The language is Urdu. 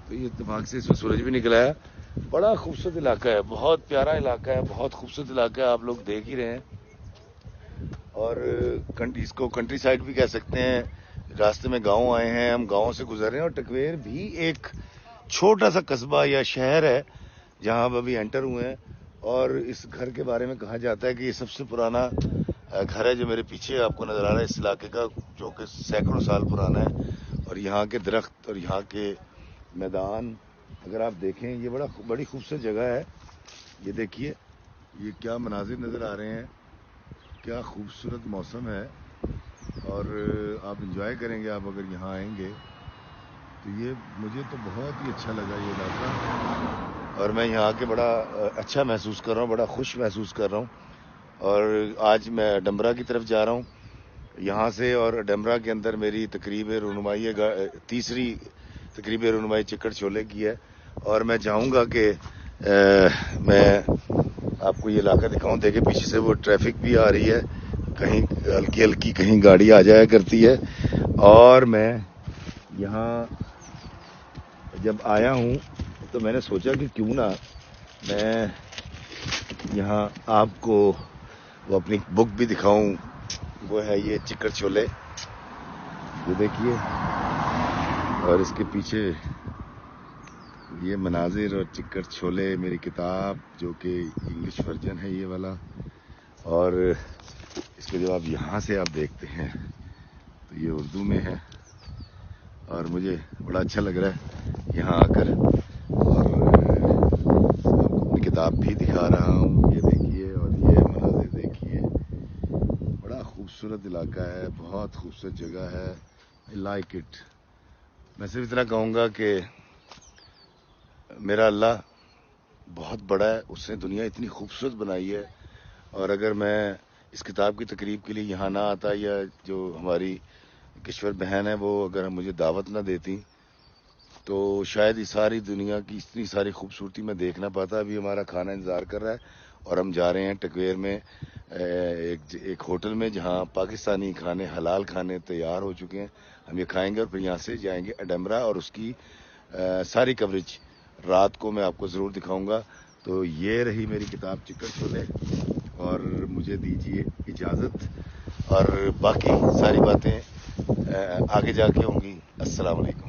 تو یہ اتفاق سے اس میں سورج بھی نکلا ہے. بڑا خوبصورت علاقہ ہے, بہت پیارا علاقہ ہے, بہت خوبصورت علاقہ ہے, آپ لوگ دیکھ ہی رہے ہیں. اور اس کو کنٹری سائڈ بھی کہہ سکتے ہیں. راستے میں گاؤں آئے ہیں, ہم گاؤں سے گزر رہے ہیں. اور ٹکویر بھی ایک چھوٹا سا قصبہ یا شہر ہے جہاں ہم ابھی انٹر ہوئے ہیں. اور اس گھر کے بارے میں کہا جاتا ہے کہ یہ سب سے پرانا گھر ہے جو میرے پیچھے آپ کو نظر آ رہا ہے اس علاقے کا, جو کہ سینکڑوں سال پرانا ہے. اور یہاں کے درخت اور یہاں کے میدان اگر آپ دیکھیں, یہ بڑی خوبصورت جگہ ہے. یہ دیکھیے, یہ کیا مناظر نظر آ رہے ہیں, کیا خوبصورت موسم ہے. اور آپ انجوائے کریں گے آپ اگر یہاں آئیں گے تو. یہ مجھے تو بہت ہی اچھا لگا یہ علاقہ, اور میں یہاں کے بڑا اچھا محسوس کر رہا ہوں, بڑا خوش محسوس کر رہا ہوں. اور آج میں ڈمرا کی طرف جا رہا ہوں یہاں سے, اور ڈمرا کے اندر میری تقریب رونمائی تیسری تقریب رونمائی چکر چھولے کی ہے. اور میں چاہوں گا کہ میں آپ کو یہ علاقہ دکھاؤں. دیکھیں پیچھے سے وہ ٹریفک بھی آ رہی ہے, کہیں ہلکی ہلکی کہیں گاڑی آ جایا کرتی ہے. اور میں یہاں جب آیا ہوں تو میں نے سوچا کہ کیوں نہ میں یہاں آپ کو وہ اپنی بک بھی دکھاؤں. وہ ہے یہ چکر چھولے, یہ دیکھیے. اور اس کے پیچھے یہ مناظر اور چکر چھولے میری کتاب, جو کہ انگلش ورژن ہے یہ والا. اور اس کو جب آپ یہاں سے آپ دیکھتے ہیں تو یہ اردو میں ہے. اور مجھے بڑا اچھا لگ رہا ہے یہاں آ کر. اور آپ کو اپنی کتاب بھی دکھا رہا ہوں, یہ دیکھیے. اور یہ مناظر دیکھیے, بڑا خوبصورت علاقہ ہے, بہت خوبصورت جگہ ہے. I like it. میں صرف اتنا کہوں گا کہ میرا اللہ بہت بڑا ہے, اس نے دنیا اتنی خوبصورت بنائی ہے. اور اگر میں اس کتاب کی تقریب کے لیے یہاں نہ آتا, یا جو ہماری کشور بہن ہے وہ اگر مجھے دعوت نہ دیتی, تو شاید اس ساری دنیا کی اتنی ساری خوبصورتی میں دیکھ نہ پاتا. ابھی ہمارا کھانا انتظار کر رہا ہے اور ہم جا رہے ہیں ٹکویر میں ایک ہوٹل میں جہاں پاکستانی کھانے, حلال کھانے تیار ہو چکے ہیں. ہم یہ کھائیں گے اور پھر یہاں سے جائیں گے ڈمرا, اور اس کی ساری کوریج رات کو میں آپ کو ضرور دکھاؤں گا. تو یہ رہی میری کتاب چکر چھولے, اور مجھے دیجیے اجازت. اور باقی ساری باتیں آگے جا کے ہوں گی. السلام علیکم.